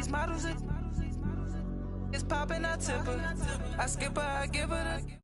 these models, it's popping, I tip her. I skip her, I give her the.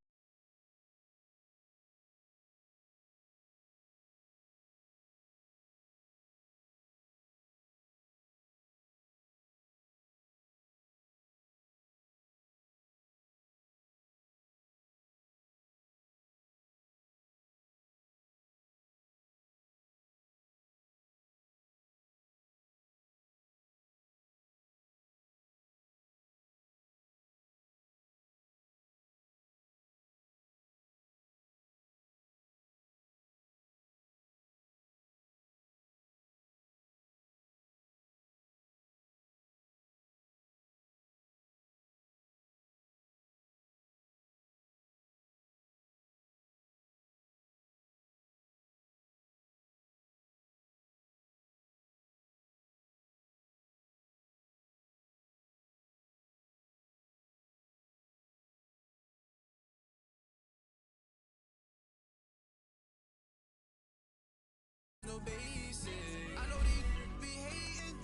No basic. I know these be hating,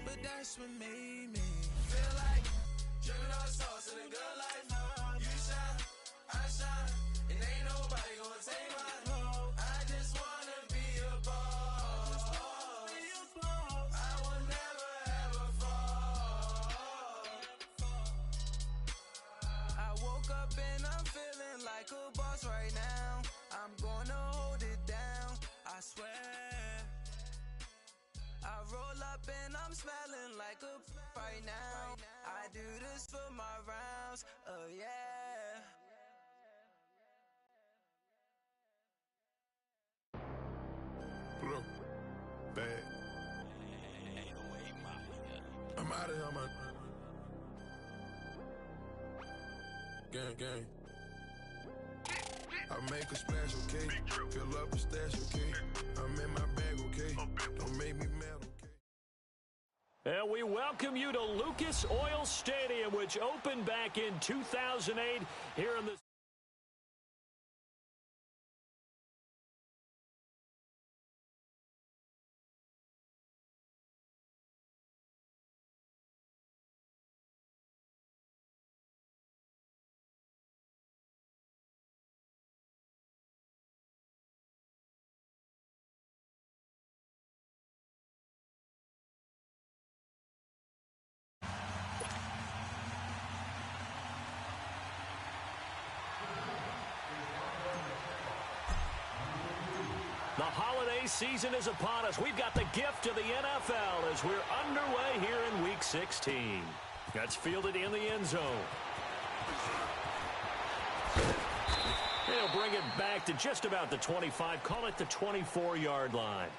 but that's what made me feel like dripping on sauce in a good life. You shine, I shine, and ain't nobody gonna take my home. I just wanna be a boss. I will never ever fall. I woke up and I'm feeling like a boss right now. I'm gonna hold it down, I swear. I roll up and I'm smelling like a right now. I do this for my rounds, oh yeah. Bro, bad. I'm out of here, man. Gang. I make a splash, okay? Fill up a stash, okay? I'm in my bag, okay? Don't make me mad, okay? And we welcome you to Lucas Oil Stadium, which opened back in 2008 here in the... The holiday season is upon us. We've got the gift of the NFL as we're underway here in Week 16. That's fielded in the end zone. They'll bring it back to just about the 25. Call it the 24-yard line.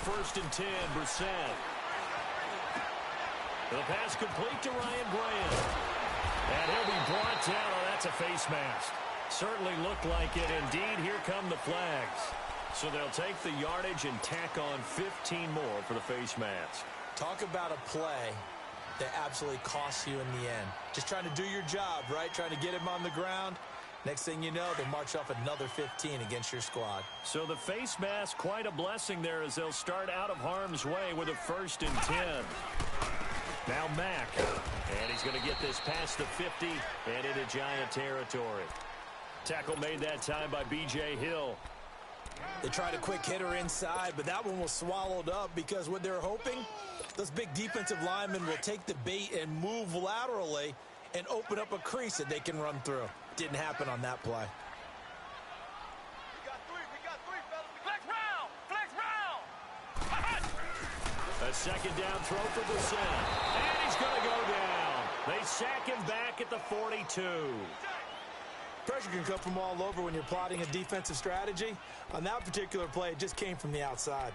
First and 10, Brissett. The pass complete to Ryan Graham. And he'll be brought down. Oh, that's a face mask. Certainly looked like it. Indeed, here come the flags. So they'll take the yardage and tack on 15 more for the face mask. Talk about a play that absolutely costs you in the end. Just trying to do your job, right? Trying to get him on the ground. Next thing you know, they march off another 15 against your squad. So the face mask, quite a blessing there as they'll start out of harm's way with a first and 10. Now Mack. And he's going to get this past the 50 and into Giant territory. Tackle made that time by B.J. Hill. They tried a quick hitter inside, but that one was swallowed up because what they're hoping, those big defensive linemen will take the bait and move laterally and open up a crease that they can run through. Didn't happen on that play. We got three, fellas. Flex round. A second down throw for Brissett. And he's going to go down. They sack him back at the 42. Pressure can come from all over when you're plotting a defensive strategy. On that particular play, it just came from the outside.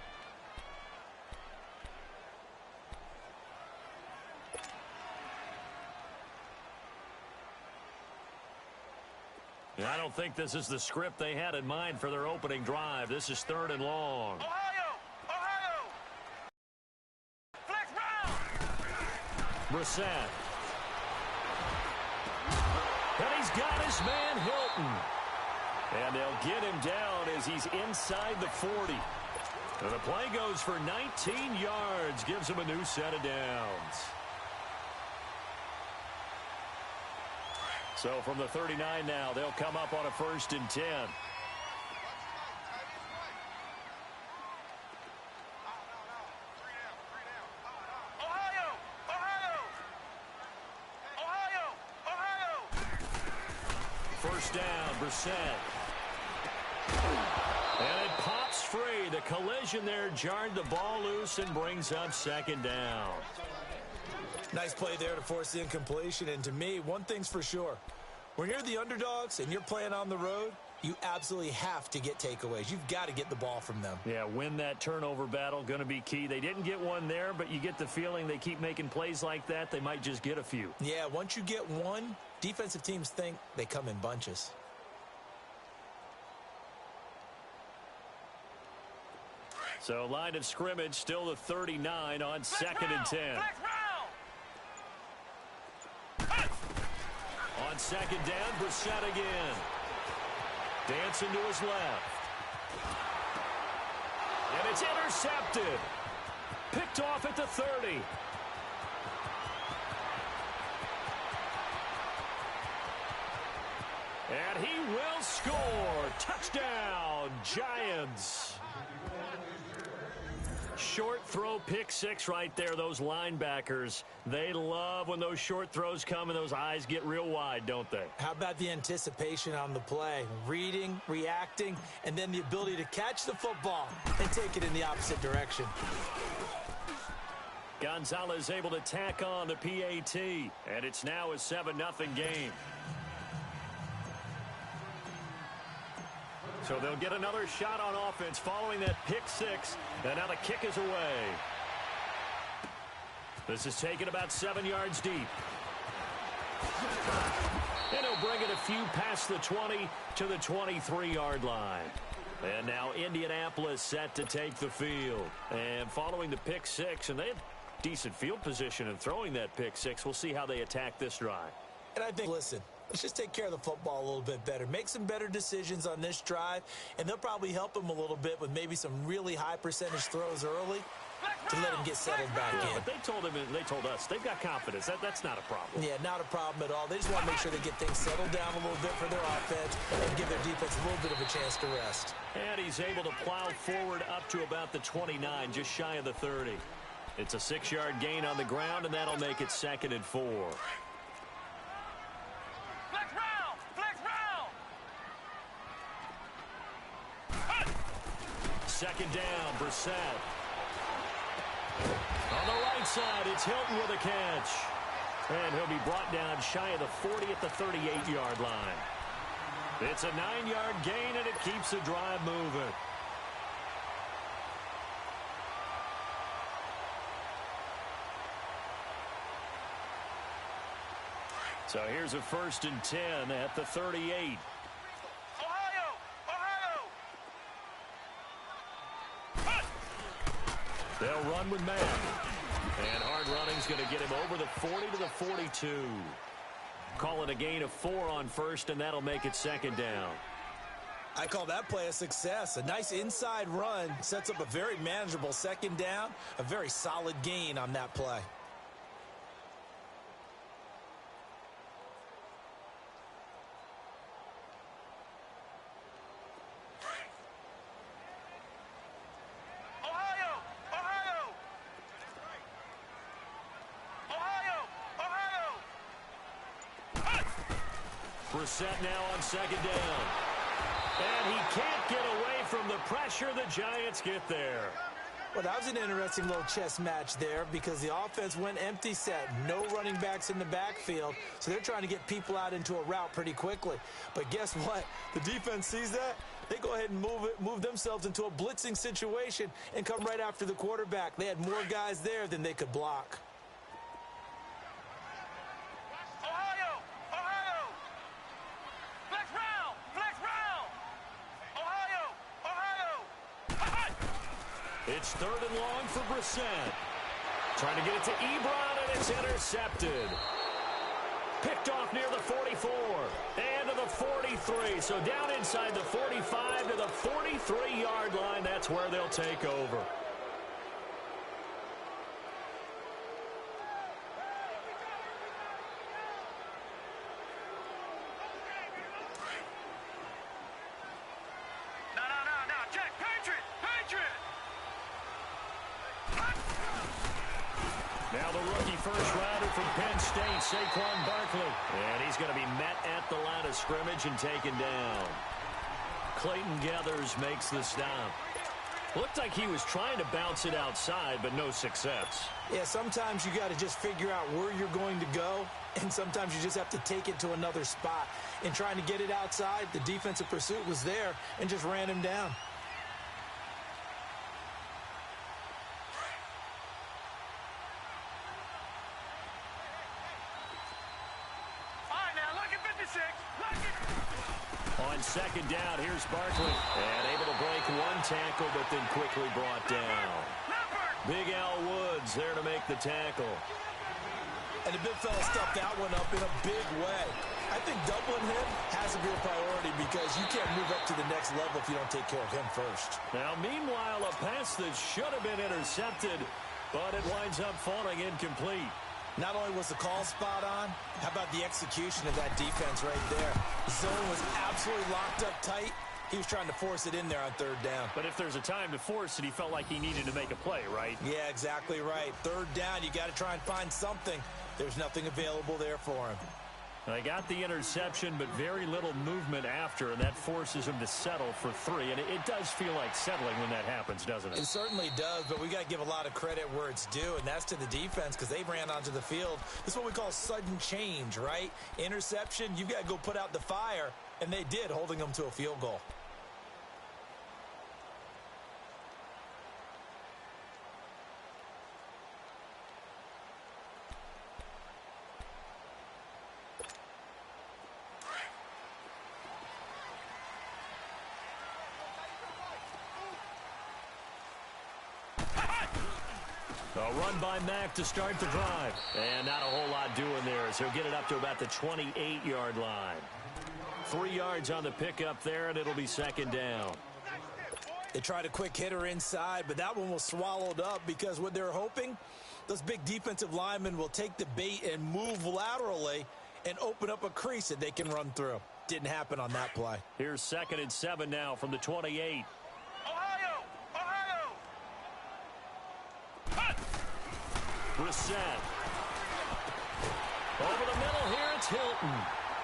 I don't think this is the script they had in mind for their opening drive. This is 3rd and long. Ohio, Brissett. And he's got his man Hilton. And they'll get him down as he's inside the 40. And the play goes for 19 yards, gives him a new set of downs. So from the 39 now, they'll come up on a 1st and 10. First down, Brissett. And it pops free. The collision there jarred the ball loose and brings up 2nd down. Nice play there to force the incompletion. And to me, one thing's for sure. When you're the underdogs and you're playing on the road, you absolutely have to get takeaways. You've got to get the ball from them. Yeah, win that turnover battle, going to be key. They didn't get one there, but you get the feeling they keep making plays like that, they might just get a few. Yeah, once you get one, defensive teams think they come in bunches. So line of scrimmage, still the 39 on 2nd and 10. On 2nd down, Brissett again. Dancing to his left. And it's intercepted. Picked off at the 30. And he will score. Touchdown, Giants. Short throw, pick 6 right there. Those linebackers, they love when those short throws come and those eyes get real wide, don't they? How about the anticipation on the play? Reading, reacting, and then the ability to catch the football and take it in the opposite direction. Gonzalez able to tack on the PAT, and it's now a 7-0 game. So they'll get another shot on offense following that pick 6, and now the kick is away. This is taken about 7 yards deep. And he'll bring it a few past the 20 to the 23-yard line. And now Indianapolis set to take the field. And following the pick 6, and they have decent field position in throwing that pick 6. We'll see how they attack this drive. And I think, listen, let's just take care of the football a little bit better. Make some better decisions on this drive, and they'll probably help them a little bit with maybe some really high percentage throws early to let him get settled back in. But they told us they've got confidence. That's not a problem. Yeah, not a problem at all. They just want to make sure they get things settled down a little bit for their offense and give their defense a little bit of a chance to rest. And he's able to plow forward up to about the 29, just shy of the 30. It's a 6-yard gain on the ground, and that'll make it 2nd and 4. Second down, Brissett. On the right side, it's Hilton with a catch. And he'll be brought down shy of the 40 at the 38-yard line. It's a 9-yard gain, and it keeps the drive moving. So here's a 1st and 10 at the 38. They'll run with Matt. And hard running's going to get him over the 40 to the 42. Call it a gain of 4 on 1st, and that'll make it 2nd down. I call that play a success. A nice inside run sets up a very manageable 2nd down. A very solid gain on that play. Brissett now on 2nd down. And he can't get away from the pressure. The Giants get there. Well, that was an interesting little chess match there because the offense went empty set. No running backs in the backfield, so they're trying to get people out into a route pretty quickly. But guess what? The defense sees that. They go ahead and move themselves into a blitzing situation and come right after the quarterback. They had more guys there than they could block. It's 3rd and long for Brissett. Trying to get it to Ebron, and it's intercepted. Picked off near the 44 and to the 43. So down inside the 45 to the 43-yard line. That's where they'll take over. Now the rookie first-rounder from Penn State, Saquon Barkley. And he's going to be met at the line of scrimmage and taken down. Clayton Gathers makes the stop. Looked like he was trying to bounce it outside, but no success. Yeah, sometimes you got to just figure out where you're going to go, and sometimes you just have to take it to another spot. In trying to get it outside, the defensive pursuit was there and just ran him down. On second down, here's Barkley. And able to break one tackle, but then quickly brought down. Big Al Woods there to make the tackle. And the big fella stuffed that one up in a big way. I think doubling him has to be a priority because you can't move up to the next level if you don't take care of him first. Now, meanwhile, a pass that should have been intercepted, but it winds up falling incomplete. Not only was the call spot on, how about the execution of that defense right there? The zone was absolutely locked up tight. He was trying to force it in there on third down. But if there's a time to force it, he felt like he needed to make a play, right? Yeah, exactly right. Third down, you got to try and find something. There's nothing available there for him. They got the interception, but very little movement after, and that forces him to settle for 3. And it does feel like settling when that happens, doesn't it? It certainly does, but we got to give a lot of credit where it's due, and that's to the defense because they ran onto the field. This is what we call sudden change, right? Interception, you've got to go put out the fire, and they did, holding them to a field goal. A run by Mack to start the drive. And not a whole lot doing there as he'll get it up to about the 28-yard line. 3 yards on the pickup there, and it'll be second down. They tried a quick hitter inside, but that one was swallowed up because what they're hoping, those big defensive linemen will take the bait and move laterally and open up a crease that they can run through. Didn't happen on that play. Here's 2nd and 7 now from the 28. Brissett. Over the middle here, it's Hilton.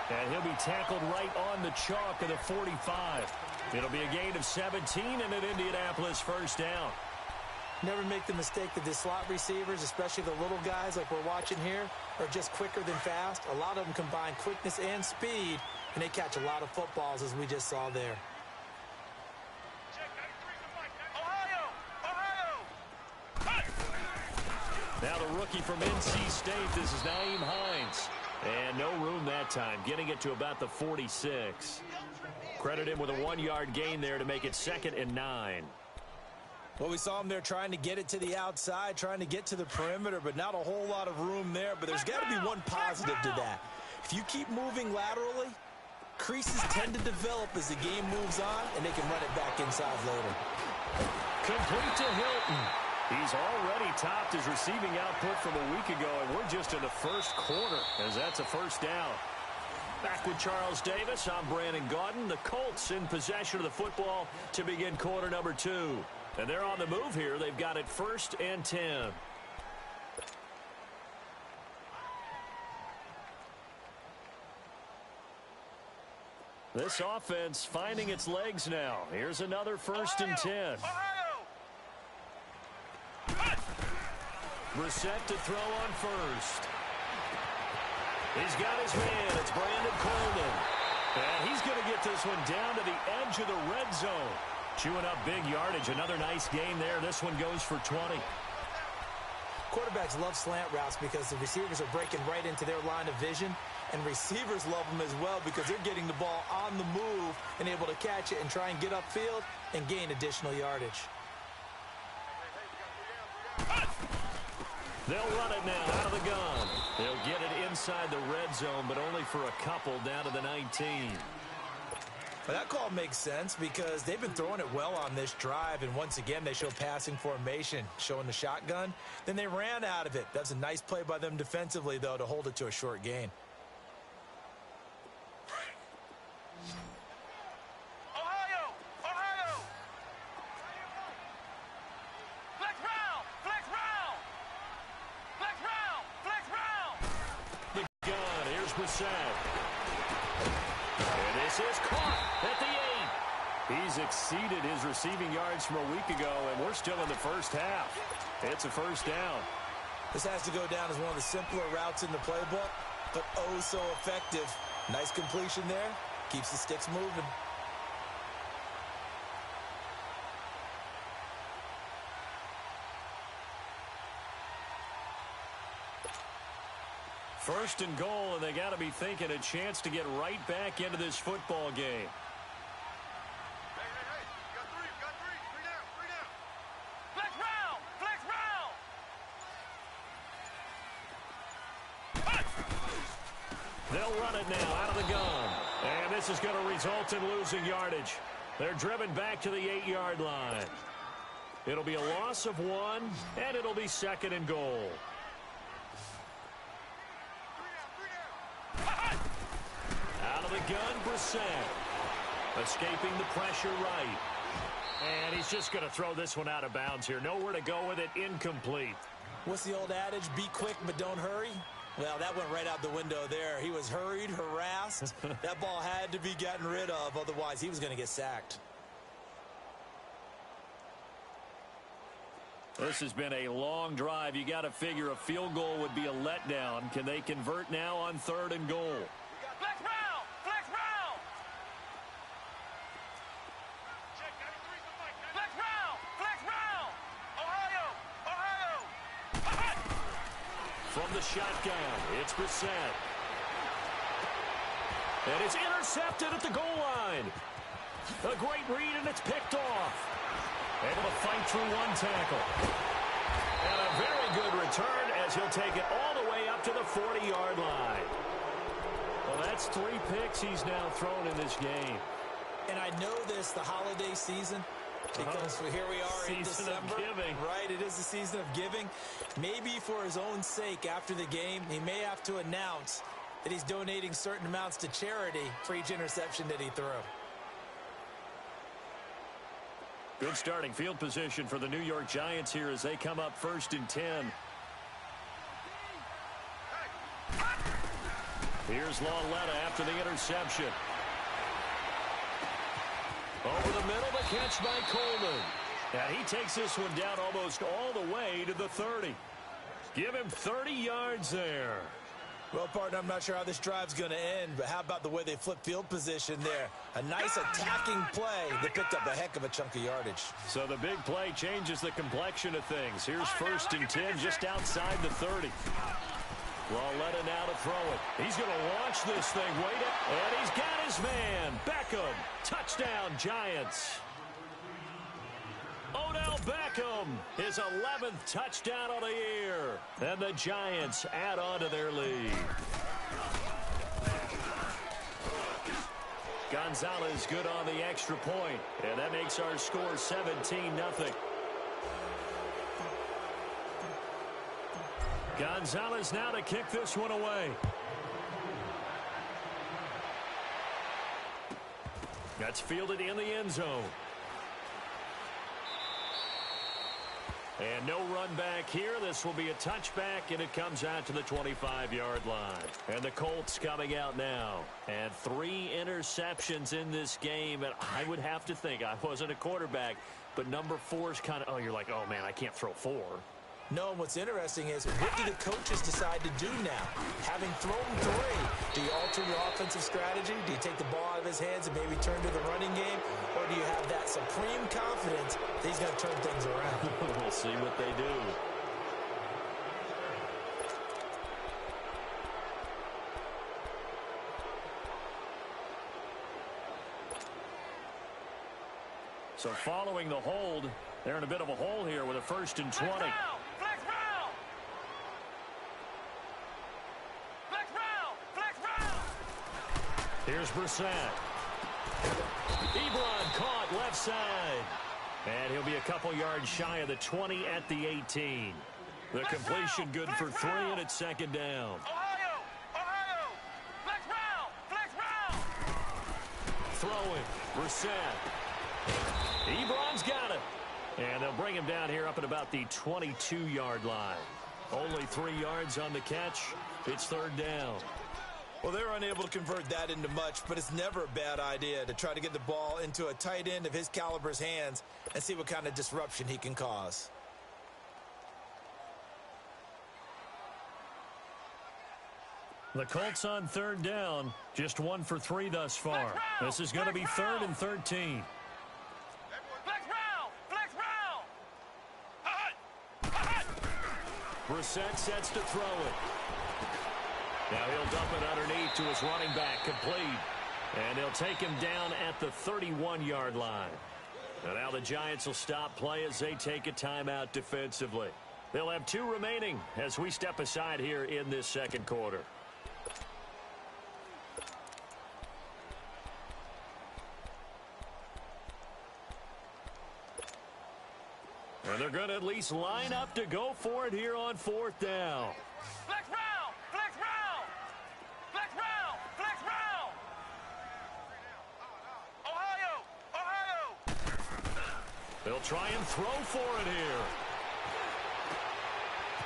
And he'll be tackled right on the chalk of the 45. It'll be a gain of 17 and an Indianapolis first down. Never make the mistake that the slot receivers, especially the little guys like we're watching here, are just quicker than fast. A lot of them combine quickness and speed, and they catch a lot of footballs as we just saw there. Now the rookie from NC State, this is Nyheim Hines. And no room that time, getting it to about the 46. Credit him with a 1-yard gain there to make it 2nd and 9. Well, we saw him there trying to get it to the outside, trying to get to the perimeter, but not a whole lot of room there. But there's got to be one positive to that. If you keep moving laterally, creases tend to develop as the game moves on, and they can run it back inside later. Complete to Hilton. He's already topped his receiving output from a week ago, and we're just in the first quarter as that's a first down. Back with Charles Davis, I'm Brandon Gaudin. The Colts in possession of the football to begin quarter number 2. And they're on the move here. They've got it 1st and 10. This offense finding its legs now. Here's another 1st and 10. Brissett to throw on first. He's got his man. It's Brandon Coleman. And he's going to get this one down to the edge of the red zone. Chewing up big yardage. Another nice gain there. This one goes for 20. Quarterbacks love slant routes because the receivers are breaking right into their line of vision. And receivers love them as well because they're getting the ball on the move and able to catch it and try and get upfield and gain additional yardage. They'll run it now out of the gun. They'll get it inside the red zone, but only for a couple down to the 19. Well, that call makes sense because they've been throwing it well on this drive, and once again, they show passing formation, showing the shotgun. Then they ran out of it. That's a nice play by them defensively, though, to hold it to a short gain. And this is caught at the 8. He's exceeded his receiving yards from a week ago, and we're still in the first half. It's a first down. This has to go down as one of the simpler routes in the playbook, but oh so effective. Nice completion there. Keeps the sticks moving. First and goal, and they got to be thinking a chance to get right back into this football game. Hey, you got three, three down. Flex round. They'll run it now out of the gun, and this is going to result in losing yardage. They're driven back to the 8-yard line. It'll be a loss of 1, and it'll be second and goal. Out of the gun, Brissett. Escaping the pressure right. And he's just going to throw this one out of bounds here. Nowhere to go with it. Incomplete. What's the old adage? Be quick, but don't hurry. Well, that went right out the window there. He was hurried, harassed. That ball had to be gotten rid of. Otherwise, he was going to get sacked. This has been a long drive. You got to figure a field goal would be a letdown. Can they convert now on 3rd and goal? Flex round. Flex round. Ohio. From the shotgun, it's Brissett. And it's intercepted at the goal line. A great read, and it's picked off. Able to fight through one tackle. And a very good return as he'll take it all the way up to the 40-yard line. Well, that's 3 picks he's now thrown in this game. And I know this, the holiday season, because here we are in December. Season of giving. Right, it is the season of giving. Maybe for his own sake after the game, he may have to announce that he's donating certain amounts to charity for each interception that he threw. Good starting field position for the New York Giants here as they come up 1st and 10. Here's Lauletta after the interception. Over the middle, the catch by Coleman. And he takes this one down almost all the way to the 30. Give him 30 yards there. Well, partner, I'm not sure how this drive's going to end, but how about the way they flip field position there? A nice attacking play. They picked up a heck of a chunk of yardage. So the big play changes the complexion of things. Here's 1st and 10 just outside the 30. Lauletta now to throw it. He's going to launch this thing. Wait it. And he's got his man. Beckham. Touchdown, Giants. Odell Beckham, his 11th touchdown of the year. And the Giants add on to their lead. Gonzalez good on the extra point. And that makes our score 17-0. Gonzalez now to kick this one away. That's fielded in the end zone. And no run back here. This will be a touchback, and it comes out to the 25-yard line. And the Colts coming out now. And 3 interceptions in this game. And I would have to think, I wasn't a quarterback, but number 4 is kind of, oh, you're like, oh, man, I can't throw 4. No, and what's interesting is, what do the coaches decide to do now? Having thrown 3, do you alter your offensive strategy? Do you take the ball out of his hands and maybe turn to the running game? Or do you have that supreme confidence that he's going to turn things around? We'll see what they do. So following the hold, they're in a bit of a hole here with a 1st and 20. Here's Brissett. Ebron caught left side. And he'll be a couple yards shy of the 20 at the 18. The completion good for 3, and it's second down. Ohio! Flex round! Throwing. Brissett. Ebron's got it. And they'll bring him down here up at about the 22-yard line. Only 3 yards on the catch. It's third down. Well, they were unable to convert that into much, but it's never a bad idea to try to get the ball into a tight end of his caliber's hands and see what kind of disruption he can cause. The Colts on third down, just 1 for 3 thus far. This is going to be 3rd and 13. Brissett sets to throw it. Now he'll dump it underneath to his running back, complete. And they'll take him down at the 31-yard line. And now the Giants will stop play as they take a timeout defensively. They'll have 2 remaining as we step aside here in this second quarter. And they're going to at least line up to go for it here on 4th down. Flex round! Ohio! They'll try and throw for it here.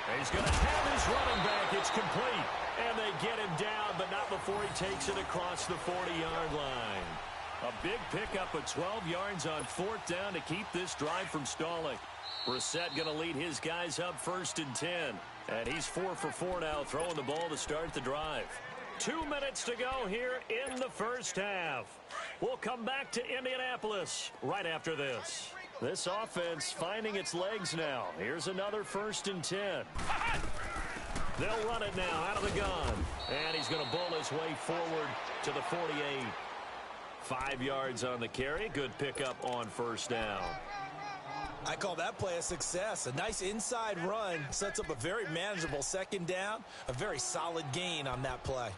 And he's going to have his running back. It's complete. And they get him down, but not before he takes it across the 40-yard line. A big pickup of 12 yards on 4th down to keep this drive from stalling. Brissett going to lead his guys up 1st and 10. And he's 4 for 4 now, throwing the ball to start the drive. 2 minutes to go here in the first half. We'll come back to Indianapolis right after this. This offense finding its legs now. Here's another 1st and 10. They'll run it now out of the gun. And he's going to bull his way forward to the 48. 5 yards on the carry. Good pickup on 1st down. I call that play a success. A nice inside run sets up a very manageable 2nd down. A very solid gain on that play.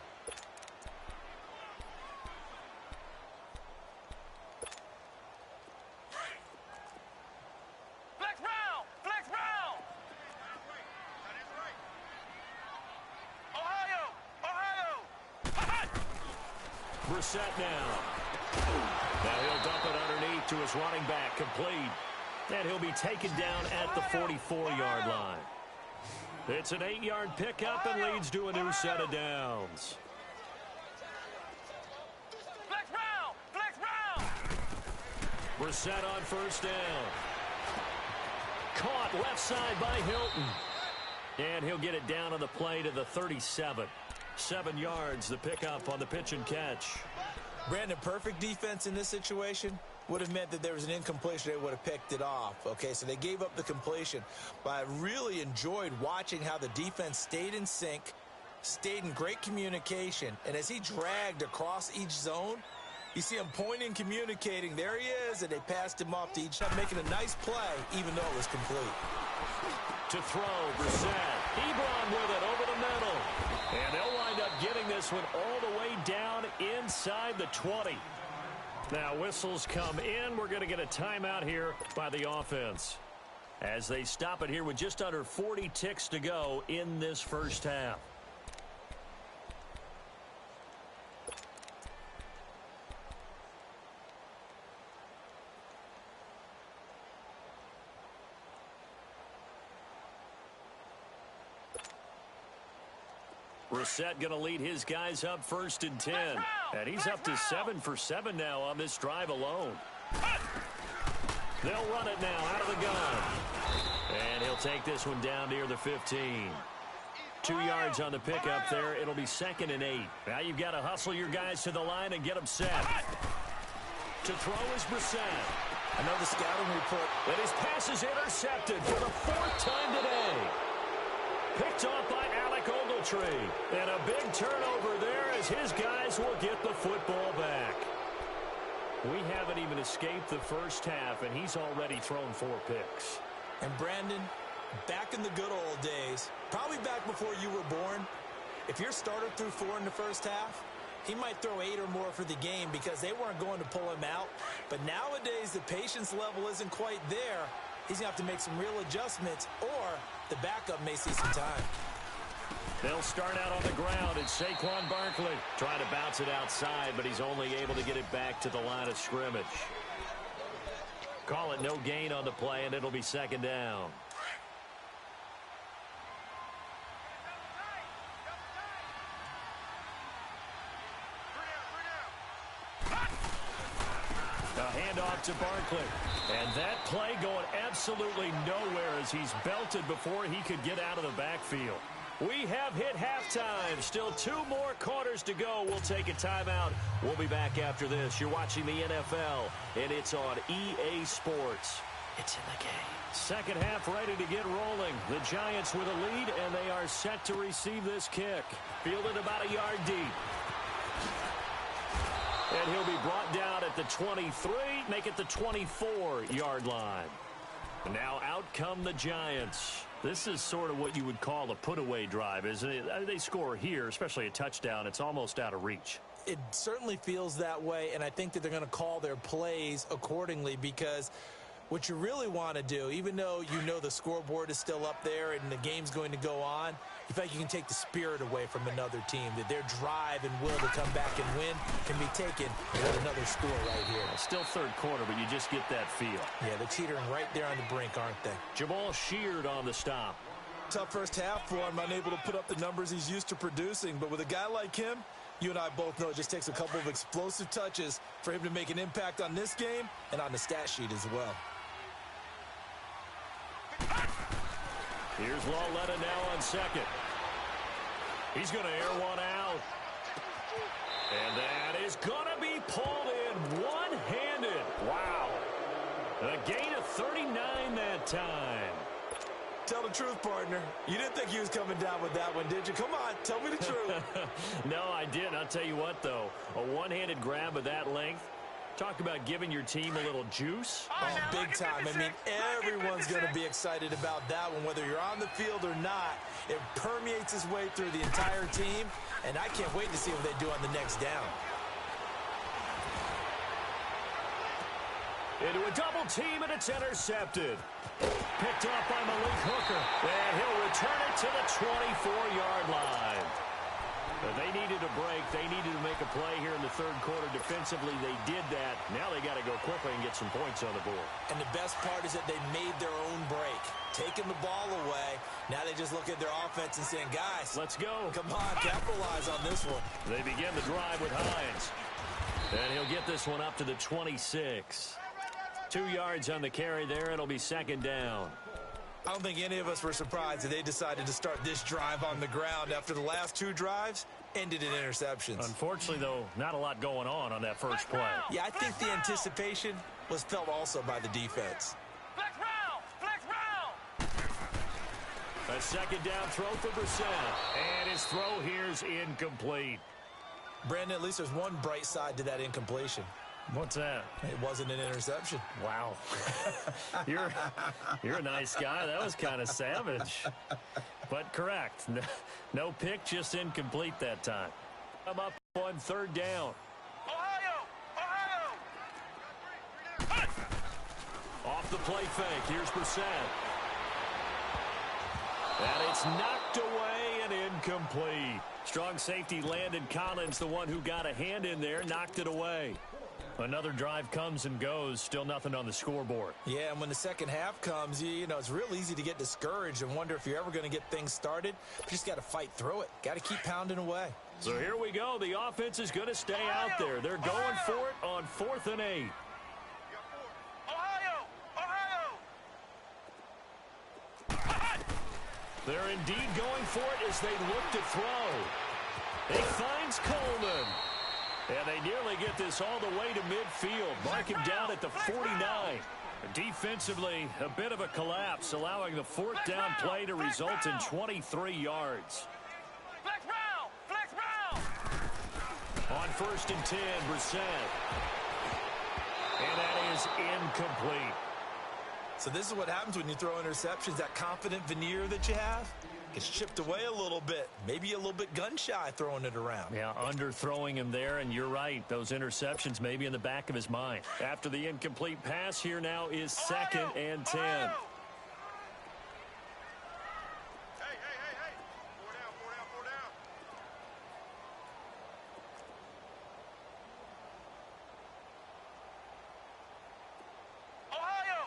Flex round! Ohio! Brissett now. Now he'll dump it underneath to his running back, complete. And he'll be taken down at the 44-yard line. It's an 8-yard pickup and leads to a new set of downs. Flex round! Brissett on 1st down. Caught left side by Hilton. And he'll get it down on the play to the 37. 7 yards, the pickup on the pitch and catch. Brandon, perfect defense in this situation would have meant that there was an incompletion. They would have picked it off. Okay, so they gave up the completion. But I really enjoyed watching how the defense stayed in sync, stayed in great communication. And as he dragged across each zone, you see him pointing, communicating. There he is, and they passed him off to each other, making a nice play, even though it was complete. To throw, Brissett. Ebron with it over the middle. And they'll wind up getting this one all the way down inside the 20. Now whistles come in. We're going to get a timeout here by the offense as they stop it here with just under 40 ticks to go in this first half. Brissett going to lead his guys up 1st and 10. And he's up to 7 for 7 now on this drive alone. They'll run it now out of the gun. And he'll take this one down near the 15. 2 yards on the pickup there. It'll be 2nd and 8. Now you've got to hustle your guys to the line and get them set. To throw is Brissett. I know the scouting report. But his pass is intercepted for the 4th time today. Picked off by Alec Ogletree. And a big turnover there as his guys will get the football back. We haven't even escaped the first half, and he's already thrown 4 picks. And Brandon, back in the good old days, probably back before you were born, if your starter threw 4 in the first half, He might throw 8 or more for the game because they weren't going to pull him out. But nowadays, the patience level isn't quite there. He's going to have to make some real adjustments, or the backup may see some time. They'll start out on the ground. It's Saquon Barkley trying to bounce it outside, but he's only able to get it back to the line of scrimmage. Call it no gain on the play, and it'll be second down. A handoff to Barkley. And that play going absolutely nowhere as he's belted before he could get out of the backfield. We have hit halftime. Still 2 more quarters to go. We'll take a timeout. We'll be back after this. You're watching the NFL, and it's on EA Sports. It's in the game. Second half ready to get rolling. The Giants with a lead, and they are set to receive this kick. Fielded about a yard deep. And he'll be brought down at the 23, make it the 24-yard line. Now out come the Giants. This is sort of what you would call a put-away drive, isn't it? They score here, especially a touchdown. It's almost out of reach. It certainly feels that way, and I think that they're going to call their plays accordingly because what you really want to do, even though you know the scoreboard is still up there and the game's going to go on, you feel like you can take the spirit away from another team, that their drive and will to come back and win can be taken with another score right here. Still third quarter, but you just get that feel. Yeah, they're teetering right there on the brink, aren't they? Jamal Sheard on the stop. Tough first half for him, unable to put up the numbers he's used to producing, but with a guy like him, you and I both know it just takes a couple of explosive touches for him to make an impact on this game and on the stat sheet as well. Here's Lauletta now on second. He's going to air one out. And that is going to be pulled in one-handed. Wow. A gain of 39 that time. Tell the truth, partner. You didn't think he was coming down with that one, did you? Come on, tell me the truth. No, I didn't. I'll tell you what, though. A one-handed grab of that length. Talk about giving your team a little juice. Oh, big time. I mean, everyone's going to be excited about that one, whether you're on the field or not. It permeates its way through the entire team, and I can't wait to see what they do on the next down. Into a double team, and it's intercepted. Picked off by Malik Hooker, and he'll return it to the 24-yard line. They needed a break. They needed to make a play here in the third quarter. Defensively, they did that. Now they got to go quickly and get some points on the board. And the best part is that they made their own break, taking the ball away. Now they just look at their offense and saying, guys, let's go. Come on, capitalize on this one. They begin the drive with Hines. And he'll get this one up to the 26. 2 yards on the carry there. It'll be second down. I don't think any of us were surprised that they decided to start this drive on the ground after the last 2 drives ended in interceptions. Unfortunately, though, not a lot going on that first play. Yeah, I think the anticipation was felt also by the defense. Flex round! Flex round! A second down throw for Brissett. And his throw here's incomplete. Brandon, at least there's one bright side to that incompletion. What's that? It wasn't an interception. Wow. You're a nice guy. That was kind of savage. But correct. No pick, just incomplete that time. I'm up on third down. Ohio! Off the play fake. Here's Brissett. And it's knocked away and incomplete. Strong safety Landon Collins, the one who got a hand in there, knocked it away. Another drive comes and goes. Still nothing on the scoreboard. Yeah, and when the second half comes, you know, it's real easy to get discouraged and wonder if you're ever going to get things started. You just got to fight through it. Got to keep pounding away. So here we go. The offense is going to stay out there. They're going for it on 4th and 8. They're indeed going for it as they look to throw. He finds Coleman. And they nearly get this all the way to midfield. Mark him down at the 49. Defensively, a bit of a collapse, allowing the 4th down play to result in 23 yards. Flex round! Flex round! On 1st and 10, Brissett. And that is incomplete. So this is what happens when you throw interceptions. That confident veneer that you have gets chipped away a little bit. Maybe a little bit gun-shy throwing it around. Yeah, underthrowing him there, and you're right. Those interceptions may be in the back of his mind. After the incomplete pass, here now is 2nd and 10. Ohio!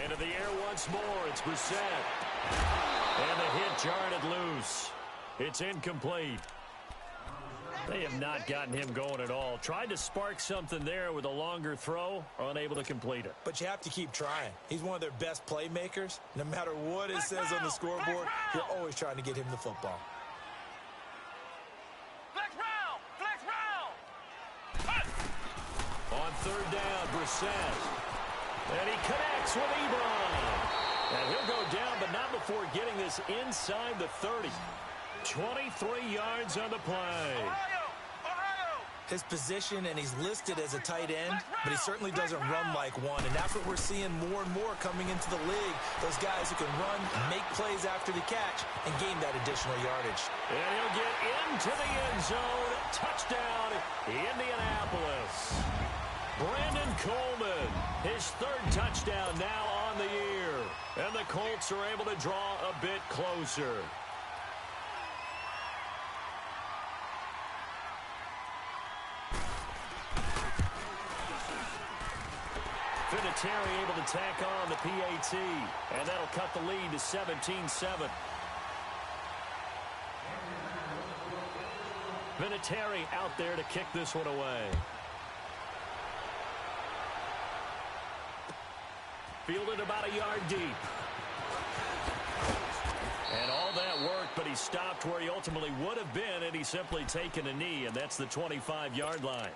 Into the air once more. It's Brissett. And the hit jarred it loose. It's incomplete. They have not gotten him going at all. Tried to spark something there with a longer throw. Unable to complete it. But you have to keep trying. He's one of their best playmakers. No matter what it says on the scoreboard, you're always trying to get him the football. Flex round! Flex round! On 3rd down, Brissett. And he connects with Ebron. And he'll go down, but not before getting this inside the 30. 23 yards on the play. His position, and he's listed as a tight end, but he certainly doesn't run like one. And that's what we're seeing more and more coming into the league. Those guys who can run, make plays after the catch, and gain that additional yardage. And he'll get into the end zone. Touchdown, Indianapolis. Brandon Coleman, his 3rd touchdown now on the year. And the Colts are able to draw a bit closer. Vinatieri able to tack on the PAT. And that'll cut the lead to 17-7. Vinatieri out there to kick this one away. Fielded about a yard deep. And all that work, but he stopped where he ultimately would have been, and he's simply taken a knee, and that's the 25-yard line.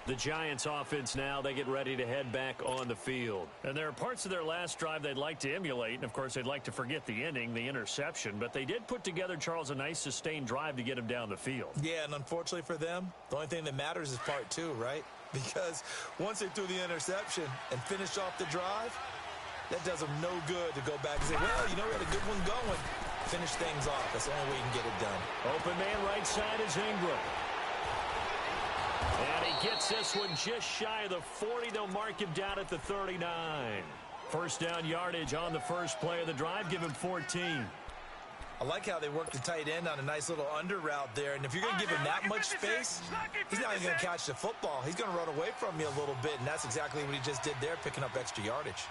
The Giants offense now, they get ready to head back on the field. And there are parts of their last drive they'd like to emulate, and of course they'd like to forget the ending, the interception, but they did put together, Charles, a nice sustained drive to get him down the field. Yeah, and unfortunately for them, the only thing that matters is part 2, right? Because once they threw the interception and finished off the drive, that does them no good to go back and say, well, you know, we had a good one going. Finish things off. That's the only way you can get it done. Open man right side is Ingram. And he gets this one just shy of the 40. They'll mark him down at the 39. 1st down yardage on the first play of the drive. Give him 14. I like how they work the tight end on a nice little under route there. And if you're going to give him that much space, he's not even going to catch the football. He's going to run away from you a little bit, and that's exactly what he just did there, picking up extra yardage.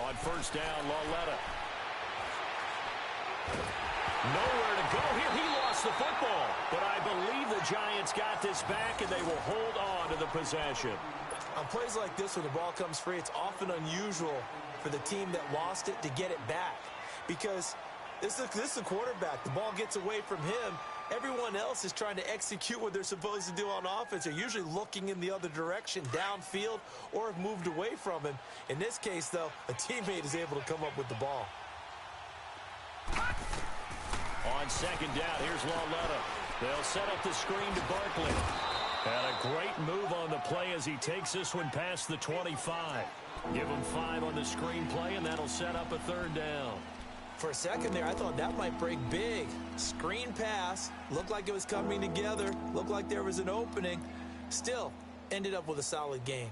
On 1st down, Lauletta. Nowhere to go here. He lost the football. But I believe the Giants got this back, and they will hold on to the possession. On plays like this where the ball comes free, it's often unusual for the team that lost it to get it back. Because this is the quarterback. The ball gets away from him. Everyone else is trying to execute what they're supposed to do on offense. They're usually looking in the other direction, downfield, or have moved away from him. In this case, though, a teammate is able to come up with the ball. On 2nd down, here's Lauletta. They'll set up the screen to Barkley. And a great move on the play as he takes this one past the 25. Give him 5 on the screen play, and that'll set up a 3rd down. For a second there, I thought that might break big. Screen pass. Looked like it was coming together. Looked like there was an opening. Still, ended up with a solid game.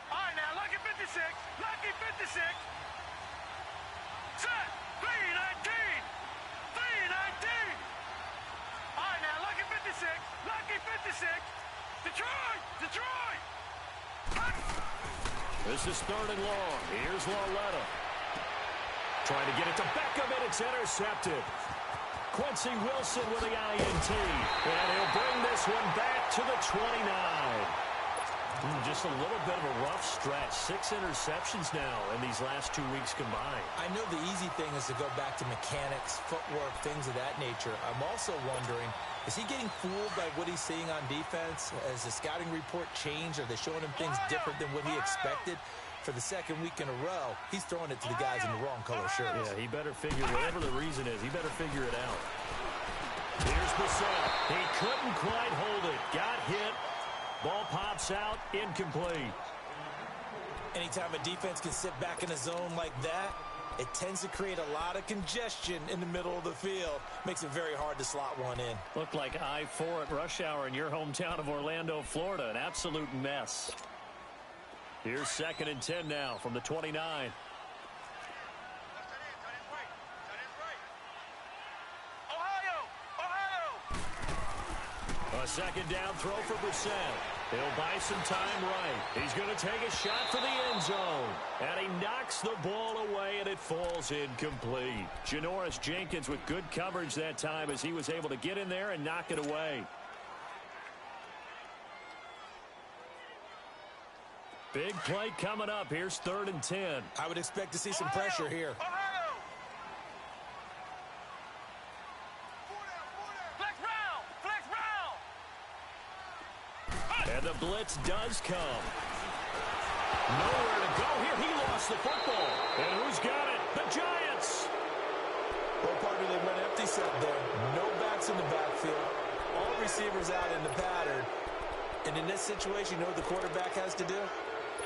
All right, now, lucky 56. Lucky 56. Set. 319. 319. All right, now, lucky 56. Lucky 56. Detroit! Detroit! This is 3rd and long. Here's Lauletta. Trying to get it to Beckham, and it's intercepted. Quincy Wilson with the INT. And he'll bring this one back to the 29. Just a little bit of a rough stretch. 6 interceptions now in these last 2 weeks combined. I know the easy thing is to go back to mechanics, footwork, things of that nature. I'm also wondering, is he getting fooled by what he's seeing on defense? Has the scouting report changed? Are they showing him things different than what he expected? for the second week in a row, he's throwing it to the guys in the wrong color shirts. Yeah, he better figure, whatever the reason is, he better figure it out. Here's Bissell. He couldn't quite hold it. Got hit. Ball pops out. Incomplete. Anytime a defense can sit back in a zone like that, it tends to create a lot of congestion in the middle of the field. Makes it very hard to slot one in. Looked like I-4 at rush hour in your hometown of Orlando, Florida. An absolute mess. Here's 2nd and 10 now from the 29. A second down throw for Brissett. He'll buy some time right. He's going to take a shot for the end zone. And he knocks the ball away, and it falls incomplete. Janoris Jenkins with good coverage that time as he was able to get in there and knock it away. Big play coming up. Here's 3rd and 10. I would expect to see some pressure here. And the blitz does come. Nowhere to go here. He lost the football. And who's got it? The Giants. Well, partner, they went empty set there. No backs in the backfield. All receivers out in the pattern. And in this situation, you know what the quarterback has to do?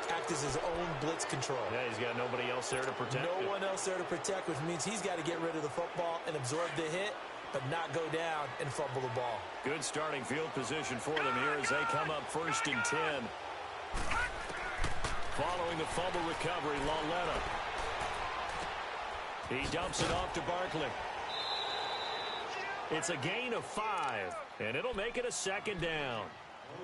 Act as his own blitz control. Yeah, he's got nobody else there to protect him. No one else there to protect, which means he's got to get rid of the football and absorb the hit, but not go down and fumble the ball. Good starting field position for them here as they come up 1st and 10. Following the fumble recovery, Lauletta. He dumps it off to Barkley. It's a gain of 5, and it'll make it a 2nd down.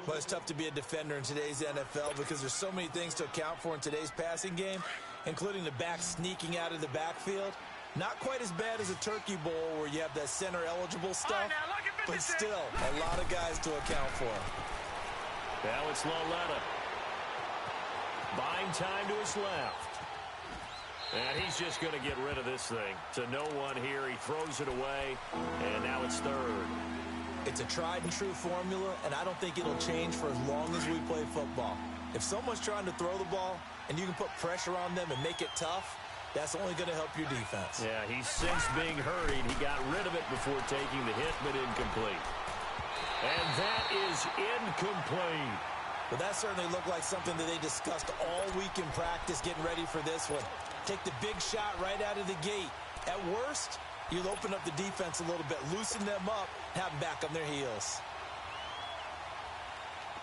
Well, it's tough to be a defender in today's NFL because there's so many things to account for in today's passing game, including the back sneaking out of the backfield. Not quite as bad as a Turkey Bowl where you have that center-eligible stuff, but still a lot of guys to account for. Now it's Lauletta. Buying time to his left. And he's just going to get rid of this thing. To no one here. He throws it away, and now it's 3rd. It's a tried-and-true formula, and I don't think it'll change for as long as we play football. If someone's trying to throw the ball and you can put pressure on them and make it tough, that's only going to help your defense. Yeah, he's since being hurried. He got rid of it before taking the hit, but incomplete. And that is incomplete. Well, that certainly looked like something that they discussed all week in practice getting ready for this one. Take the big shot right out of the gate. At worst, you'll open up the defense a little bit, loosen them up, have them back on their heels.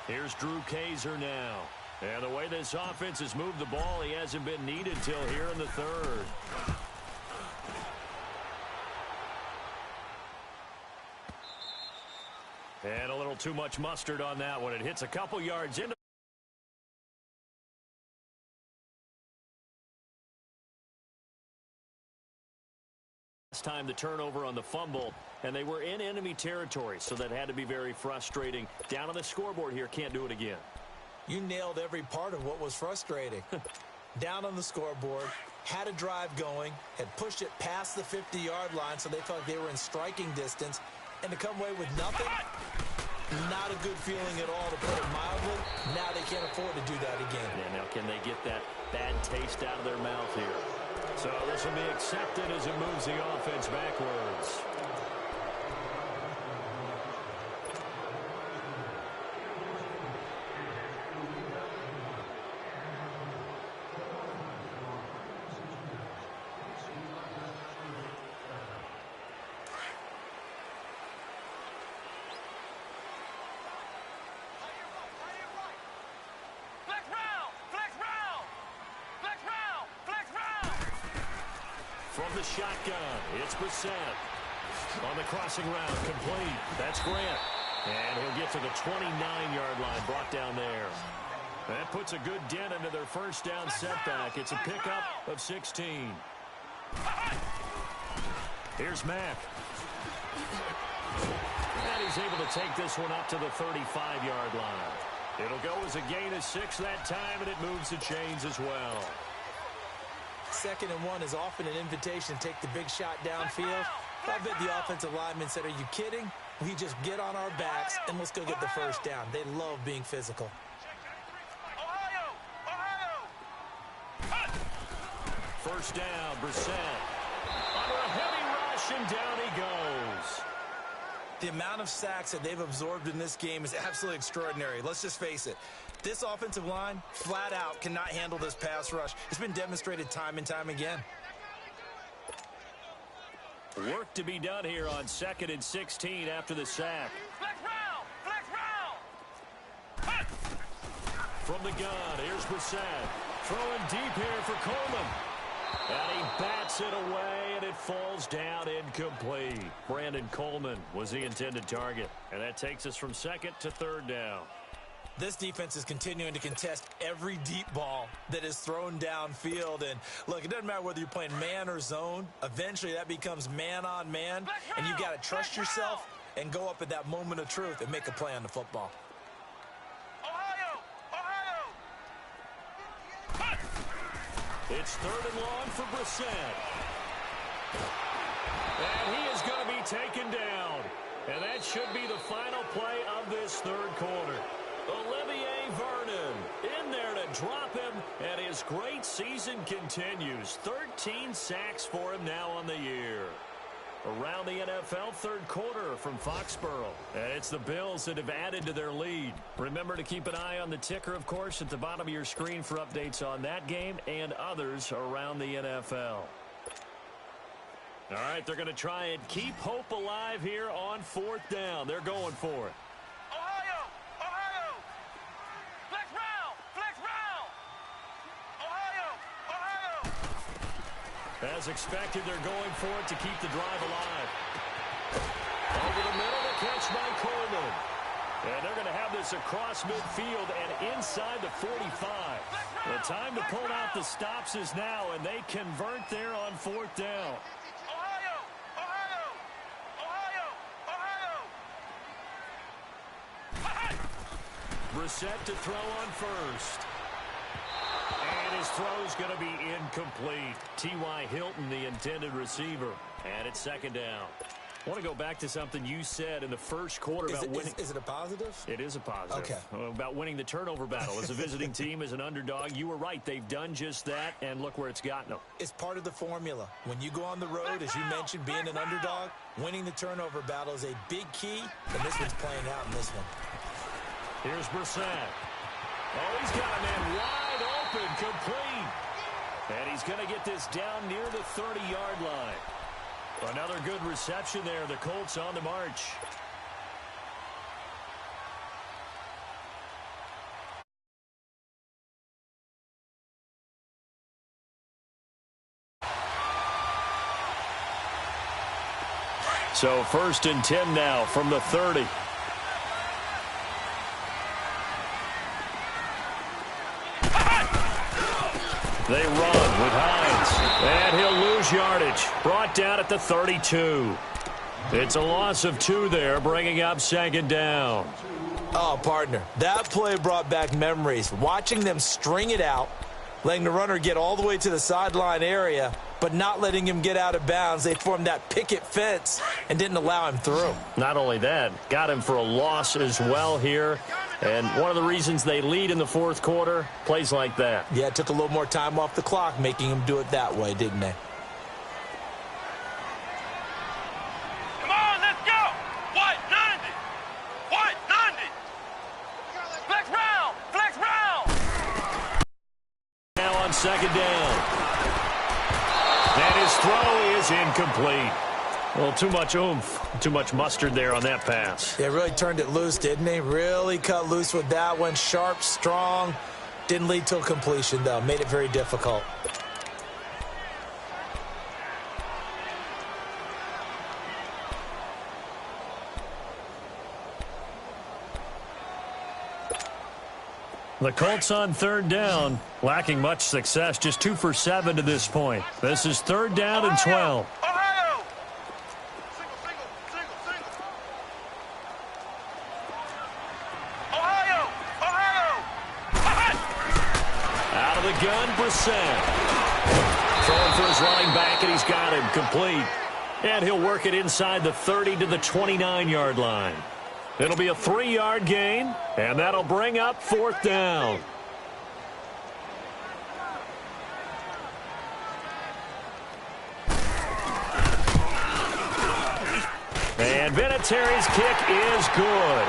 Here's Drew Kaiser now. And the way this offense has moved the ball, he hasn't been needed till here in the 3rd. And a little too much mustard on that one. It hits a couple yards into. Time the turnover on the fumble, and they were in enemy territory, so that had to be very frustrating. Down on the scoreboard here, can't do it again. You nailed every part of what was frustrating. Down on the scoreboard, had a drive going, had pushed it past the 50-yard line, so they felt like they were in striking distance, and to come away with nothing, not a good feeling at all, to put it mildly. Now they can't afford to do that again. Yeah, now can they get that bad taste out of their mouth here? So this will be accepted as it moves the offense backwards. From the shotgun, it's Brissett. On the crossing route, complete. That's Grant. And he'll get to the 29-yard line, brought down there. That puts a good dent into their first down setback. It's a pickup of 16. Here's Mack. And he's able to take this one up to the 35-yard line. It'll go as a gain of 6 that time, and it moves the chains as well. 2nd and 1 is often an invitation to take the big shot downfield. I bet the offensive lineman said, are you kidding? We just get on our backs and let's go get the first down. They love being physical. first down. Brissett under a heavy rush, and down he goes. The amount of sacks that they've absorbed in this game is absolutely extraordinary. Let's just face it. This offensive line, flat out, cannot handle this pass rush. It's been demonstrated time and time again. Work to be done here on 2nd and 16 after the sack. Flex round! Flex round! From the gun, here's Brissett. Throwing deep here for Coleman. And he bats it away, and it falls down incomplete. Brandon Coleman was the intended target. And that takes us from 2nd to 3rd down. This defense is continuing to contest every deep ball that is thrown downfield. And, look, it doesn't matter whether you're playing man or zone. Eventually, that becomes man on man. And you've got to trust yourself and go up at that moment of truth and make a play on the football. It's 3rd and long for Brissett. And he is going to be taken down. And that should be the final play of this 3rd quarter. Olivier Vernon in there to drop him, and his great season continues. 13 sacks for him now on the year. Around the NFL 3rd quarter from Foxborough. And it's the Bills that have added to their lead. Remember to keep an eye on the ticker, of course, at the bottom of your screen for updates on that game and others around the NFL. All right, they're going to try and keep hope alive here on 4th down. They're going for it. As expected, they're going for it to keep the drive alive. Over the middle, the catch by Coleman. And they're going to have this across midfield and inside the 45. The time to pull out the stops is now, and they convert there on 4th down. Brissett to throw on first. And his throw's going to be incomplete. T.Y. Hilton, the intended receiver. And it's 2nd down. I want to go back to something you said in the first quarter about winning. Is it a positive? It is a positive. Okay. About winning the turnover battle. As a visiting team, as an underdog, you were right. They've done just that, and look where it's gotten them. It's part of the formula. When you go on the road, as you mentioned, being an underdog, winning the turnover battle is a big key, and this one's playing out in this one. Here's Brissett. Oh, he's got a man wide open, complete. And he's going to get this down near the 30-yard line. Another good reception there. The Colts on the march. So 1st and 10 now from the 30. They run with Hines, and he'll lose yardage. Brought down at the 32. It's a loss of 2 there, bringing up 2nd down. Oh, partner, that play brought back memories. Watching them string it out, letting the runner get all the way to the sideline area, but not letting him get out of bounds. They formed that picket fence and didn't allow him through. Not only that, got him for a loss as well here. And one of the reasons they lead in the 4th quarter, plays like that. Yeah, it took a little more time off the clock, making him do it that way, didn't they? Come on, let's go! White 90! White 90! Flex round! Flex round! Now on 2nd down. And his throw is incomplete. Well, too much oomph, too much mustard there on that pass. They really turned it loose, didn't they? Really cut loose with that one. Sharp, strong. Didn't lead to a completion, though. Made it very difficult. The Colts on 3rd down, lacking much success, just 2 for 7 to this point. This is 3rd down and 12. Gun, Brissett. Throwing for his running back, and he's got him complete. And he'll work it inside the 30 to the 29-yard line. It'll be a 3-yard gain, and that'll bring up 4th down. And Vinatieri's kick is good.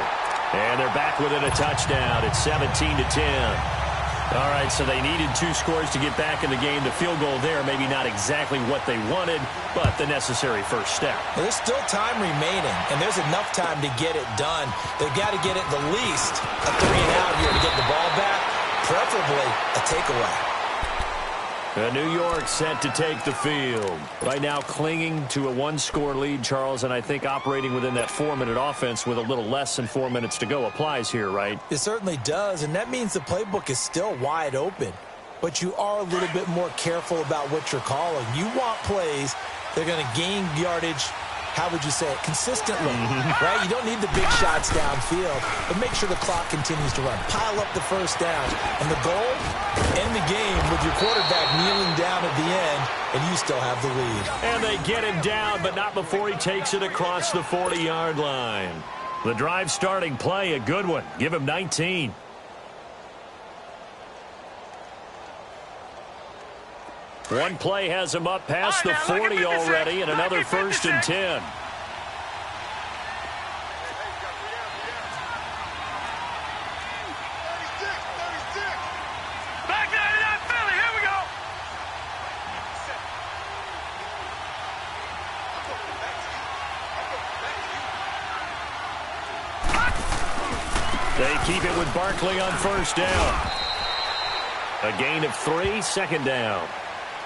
And they're back within a touchdown. It's 17-10. All right, so they needed 2 scores to get back in the game. The field goal there, maybe not exactly what they wanted, but the necessary first step. Well, there's still time remaining, and there's enough time to get it done. They've got to get it the least a 3-and-out here to get the ball back, preferably a takeaway. New York set to take the field. Right now clinging to a 1-score lead, Charles, and I think operating within that 4-minute offense with a little less than 4 minutes to go applies here, right? It certainly does, and that means the playbook is still wide open. But you are a little bit more careful about what you're calling. You want plays that are going to gain yardage, how would you say it, consistently, right? You don't need the big shots downfield, but make sure the clock continues to run. Pile up the first down. And the goal, end the game with your quarterback kneeling down at the end, and you still have the lead. And they get him down, but not before he takes it across the 40-yard line. The drive starting play, a good one. Give him 19. One play has him up past the 40 already, and another 1st and 10. Back there, that Philly. Here we go. They keep it with Barkley on first down. A gain of 3, second down.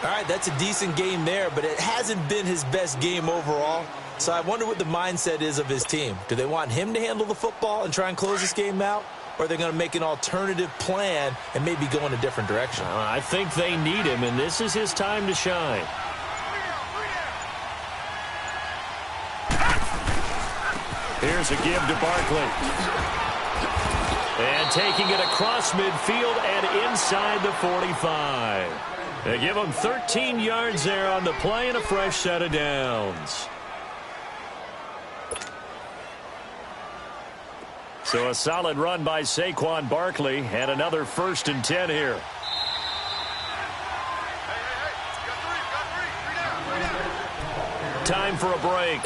All right, that's a decent game there, but it hasn't been his best game overall. So I wonder what the mindset is of his team. Do they want him to handle the football and try and close this game out? Or are they going to make an alternative plan and maybe go in a different direction? I think they need him, and this is his time to shine. Here's a give to Barkley. And taking it across midfield and inside the 45. They give him 13 yards there on the play and a fresh set of downs. So a solid run by Saquon Barkley and another 1st and 10 here. Time for a break.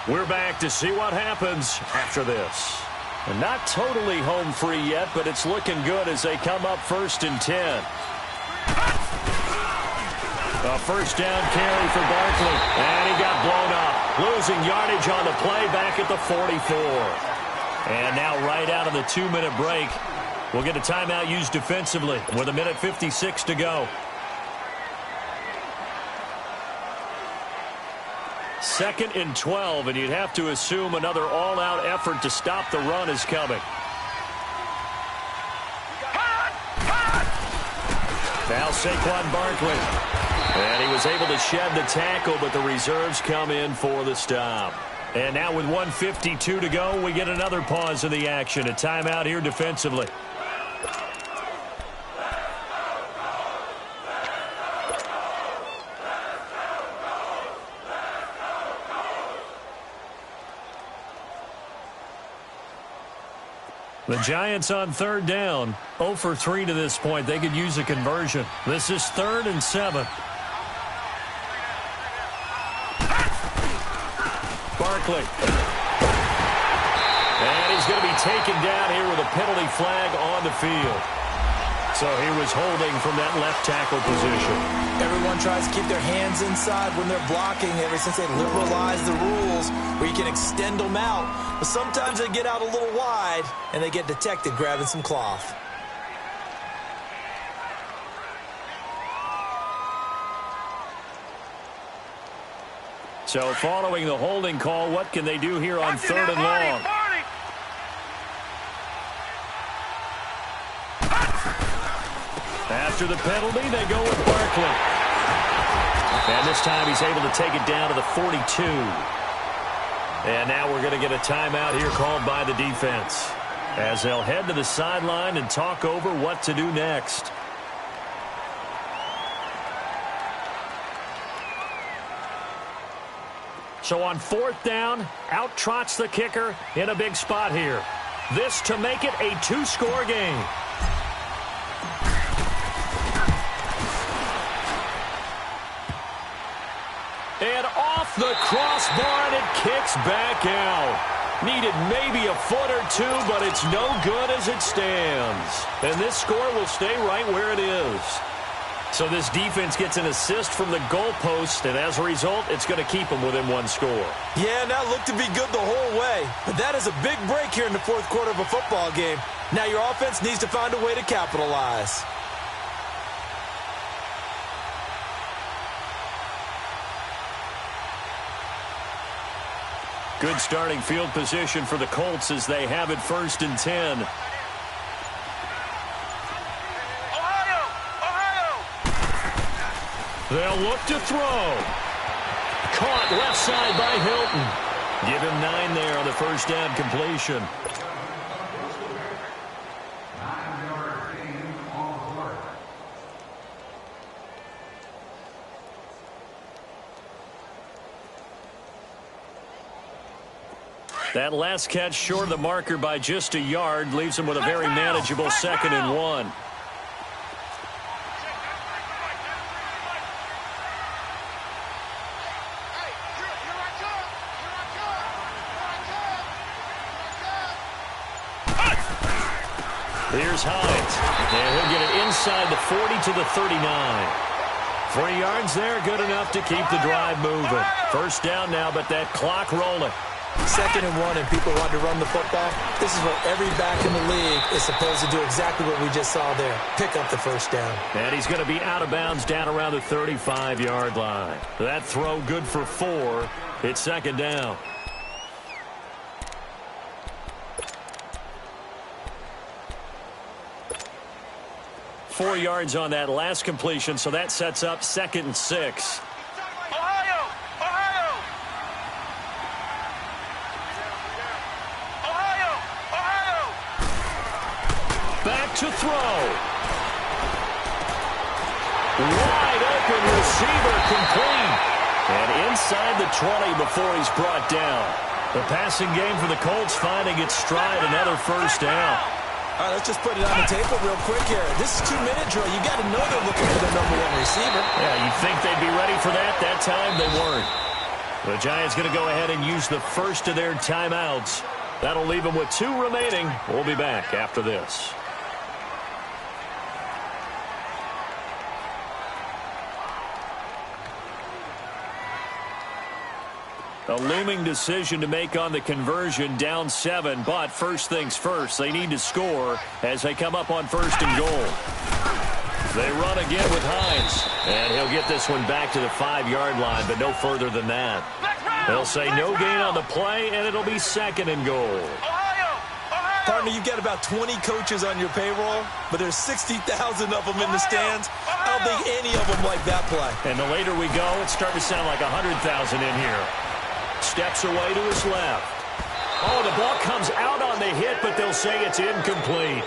We're back to see what happens after this. And not totally home free yet, but it's looking good as they come up 1st and 10. A first down carry for Barkley. And he got blown up. Losing yardage on the play back at the 44. And now right out of the 2-minute break, we'll get a timeout used defensively with 1:56 to go. 2nd and 12, and you'd have to assume another all-out effort to stop the run is coming. Now Saquon Barkley. And he was able to shed the tackle, but the reserves come in for the stop. And now with 1:52 to go, we get another pause in the action. A timeout here defensively. The Giants on 3rd down, 0 for 3 to this point. They could use a conversion. This is 3rd and 7. Barkley. And he's going to be taken down here with a penalty flag on the field. So he was holding from that left tackle position. Everyone tries to keep their hands inside when they're blocking ever since they liberalized the rules where you can extend them out. But sometimes they get out a little wide and they get detected grabbing some cloth. So following the holding call, what can they do here on 3rd and long? After the penalty, they go with Barkley. And this time he's able to take it down to the 42. And now we're going to get a timeout here called by the defense as they'll head to the sideline and talk over what to do next. So on 4th down, out trots the kicker in a big spot here. This to make it a 2-score game. And off the crossbar, and it kicks back out. Needed maybe a foot or two, but it's no good as it stands. And this score will stay right where it is. So this defense gets an assist from the goalpost, and as a result, it's going to keep them within one score. Yeah, and that looked to be good the whole way. But that is a big break here in the fourth quarter of a football game. Now your offense needs to find a way to capitalize. Good starting field position for the Colts as they have it 1st and 10. They'll look to throw. Caught left side by Hilton. Give him 9 there on the first down completion. That last catch short of the marker by just a yard leaves him with a very manageable 2nd and 1. Here's Hines. And he'll get it inside the 40 to the 39. 3 yards there, good enough to keep the drive moving. First down now, but that clock rolling. 2nd and 1, and people want to run the football. This is what every back in the league is supposed to do, exactly what we just saw there. Pick up the first down. And he's going to be out of bounds down around the 35-yard line. That throw good for 4. It's 2nd down. Four yards on that last completion, so that sets up 2nd and 6. Back to throw. Wide open receiver complete. And inside the 20 before he's brought down. The passing game for the Colts finding its stride, another first down. All right, let's just put it on the table real quick here. This is 2-minute drill. You got to know they're looking for their #1 receiver. Yeah, you think they'd be ready for that? That time they weren't. The Giants going to go ahead and use the first of their timeouts. That'll leave them with 2 remaining. We'll be back after this. A looming decision to make on the conversion, down 7, but first things first, they need to score as they come up on 1st and goal. They run again with Hines, and he'll get this one back to the 5-yard line, but no further than that. They'll say no gain on the play, and it'll be 2nd and goal. Partner, you've got about 20 coaches on your payroll, but there's 60,000 of them in the stands. I don't think any of them like that play. And the later we go, it's starting to sound like 100,000 in here. Steps away to his left. Oh, the ball comes out on the hit, but they'll say it's incomplete.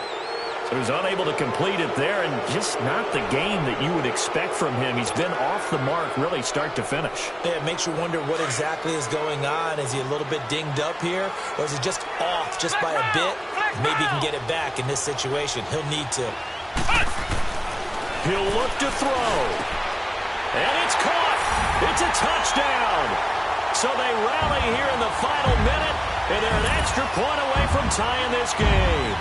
So he's unable to complete it there, and just not the game that you would expect from him. He's been off the mark really start to finish. Yeah, it makes you wonder what exactly is going on. Is he a little bit dinged up here, or is he just off just by a bit? Maybe he can get it back in this situation. He'll need to. He'll look to throw. And it's caught. It's a touchdown. So they rally here in the final minute, and they're an extra point away from tying this game.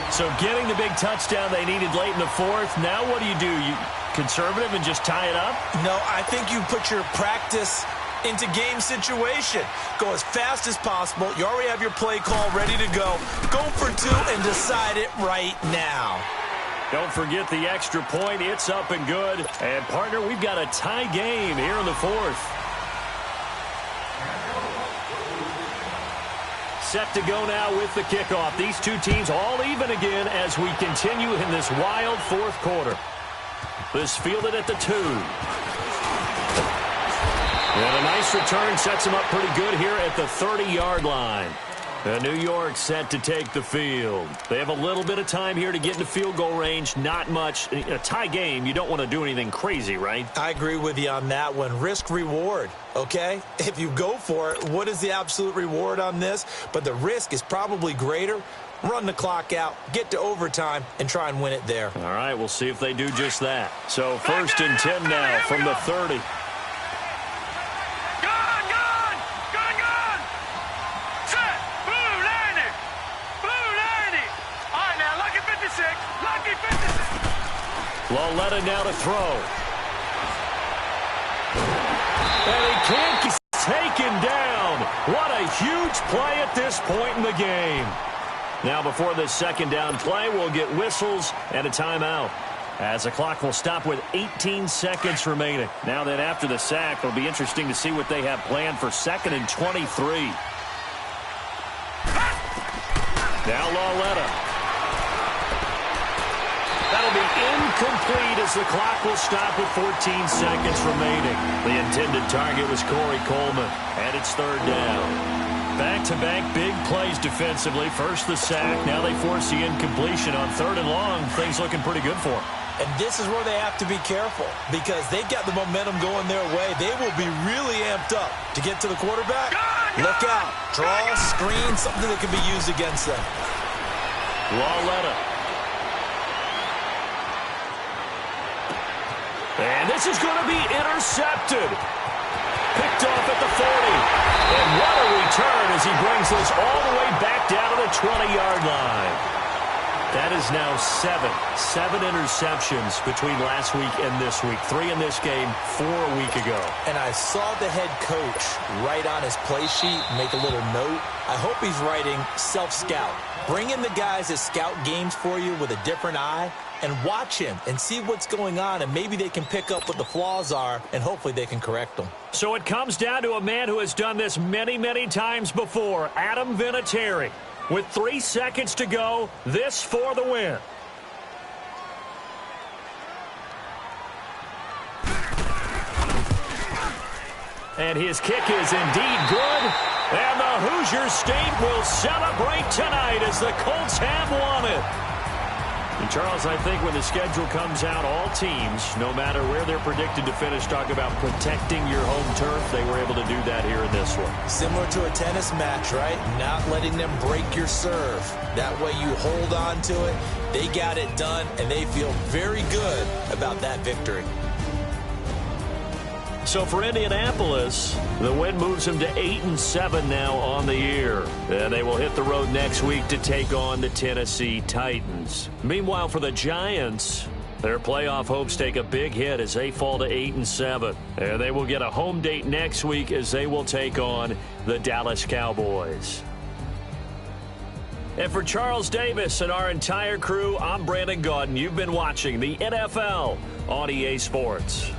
So getting the big touchdown they needed late in the 4th. Now what do? You conservative and just tie it up? No, I think you put your practice into game situation. Go as fast as possible. You already have your play call ready to go. Go for 2 and decide it right now. Don't forget the extra point. It's up and good. And, partner, we've got a tie game here in the 4th. Set to go now with the kickoff. These two teams all even again as we continue in this wild 4th quarter. This fielded at the 2. And a nice return sets them up pretty good here at the 30-yard line. And New York set to take the field. They have a little bit of time here to get into field goal range. Not much. A tie game, you don't want to do anything crazy, right? I agree with you on that one. Risk reward, okay? If you go for it, what is the absolute reward on this? But the risk is probably greater. Run the clock out, get to overtime, and try and win it there. All right, we'll see if they do just that. So 1st and 10 now from the 30. Lauletta now to throw. And he can't get taken down. What a huge play at this point in the game. Now before this second down play, we'll get whistles and a timeout, as the clock will stop with 18 seconds remaining. Now then, after the sack, it'll be interesting to see what they have planned for 2nd and 23. Now Lauletta. That'll be incomplete as the clock will stop with 14 seconds remaining. The intended target was Corey Coleman, and it's 3rd down. Back-to-back big plays defensively. First the sack, now they force the incompletion on 3rd and long. Things looking pretty good for them. And this is where they have to be careful, because they've got the momentum going their way. They will be really amped up to get to the quarterback. Look out. Draw, screen, something that can be used against them. Lauletta. And this is going to be intercepted. Picked off at the 40. And what a return as he brings this all the way back down to the 20-yard line. That is now 7 interceptions between last week and this week. 3 in this game, 4 a week ago. And I saw the head coach write on his play sheet, make a little note. I hope he's writing self-scout. Bring in the guys that scout games for you with a different eye and watch him and see what's going on, and maybe they can pick up what the flaws are, and hopefully they can correct them. So it comes down to a man who has done this many, many times before, Adam Vinatieri. With 3 seconds to go, this for the win. And his kick is indeed good. And the Hoosier State will celebrate tonight as the Colts have won it. And Charles, I think when the schedule comes out, all teams, no matter where they're predicted to finish, talk about protecting your home turf. They were able to do that here in this one. Similar to a tennis match, right? Not letting them break your serve. That way you hold on to it. They got it done, and they feel very good about that victory. So for Indianapolis, the win moves them to 8-7 now on the year. And they will hit the road next week to take on the Tennessee Titans. Meanwhile, for the Giants, their playoff hopes take a big hit as they fall to 8-7. And they will get a home date next week as they will take on the Dallas Cowboys. And for Charles Davis and our entire crew, I'm Brandon Gaudin. You've been watching the NFL on EA Sports.